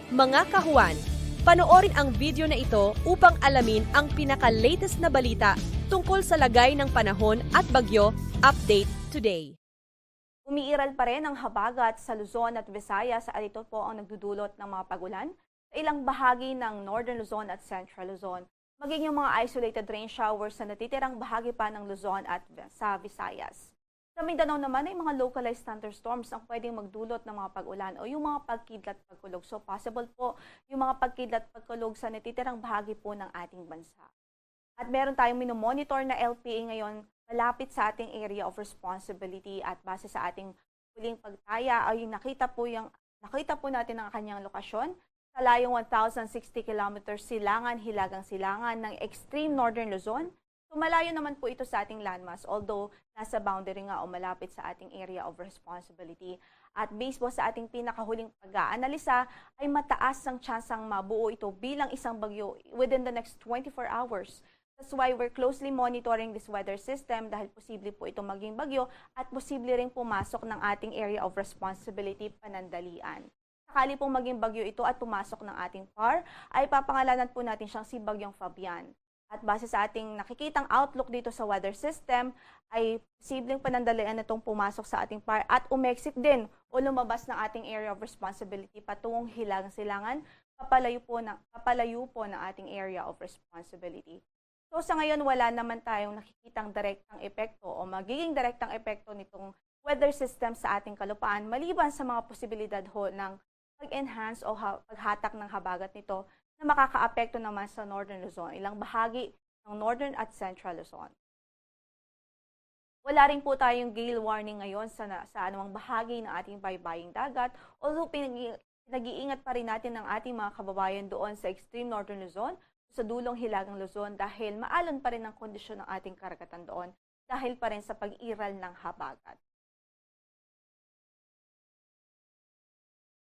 Mga kahuan, panoorin ang video na ito upang alamin ang pinaka-latest na balita tungkol sa lagay ng panahon at bagyo. Update today. Umiiral pa rin ang habagat sa Luzon at Visayas at ito po ang nagdudulot ng mga pagulan sa ilang bahagi ng Northern Luzon at Central Luzon, maging yung mga isolated rain showers sa natitirang bahagi pa ng Luzon at sa Visayas. Sa Mindanao naman ay mga localized thunderstorms ang pwedeng magdulot ng mga pag-ulan o yung mga pagkidlat pagkulog. So possible po yung mga pagkidlat pagkulog sa natitirang bahagi po ng ating bansa. At meron tayong minomonitor na LPA ngayon malapit sa ating area of responsibility at base sa ating huling pagtaya ay nakita po natin ang kanyang lokasyon sa layong 1,060 kilometers silangan, hilagang silangan ng extreme northern Luzon. So malayo naman po ito sa ating landmass, although nasa boundary nga o malapit sa ating area of responsibility. At based po sa ating pinakahuling pag-aanalisa, ay mataas ang tsansang mabuo ito bilang isang bagyo within the next 24 hours. That's why we're closely monitoring this weather system dahil posible po ito maging bagyo at posible rin pumasok ng ating area of responsibility panandalian. Sakali pong maging bagyo ito at pumasok ng ating PAR, ay papangalanan po natin siyang si Bagyong Fabian. At base sa ating nakikitang outlook dito sa weather system, ay posibleng panandalian itong pumasok sa ating PAR at umexit din o lumabas ng ating area of responsibility patungong hilagang silangan, papalayo po ng ating area of responsibility. So sa ngayon, wala naman tayong nakikitang direktang epekto o magiging direktang epekto nitong weather system sa ating kalupaan maliban sa mga posibilidad ho ng pag-enhance o paghatak ng habagat nito na makakaapekto naman sa Northern Luzon, ilang bahagi ng Northern at Central Luzon. Wala rin po tayong gale warning ngayon sa anumang bahagi ng ating baybaying dagat, although pinag-iingat pa rin natin ang ating mga kababayan doon sa extreme Northern Luzon, sa dulong hilagang Luzon dahil maalon pa rin ang kondisyon ng ating karagatan doon dahil pa rin sa pag-iral ng habagat.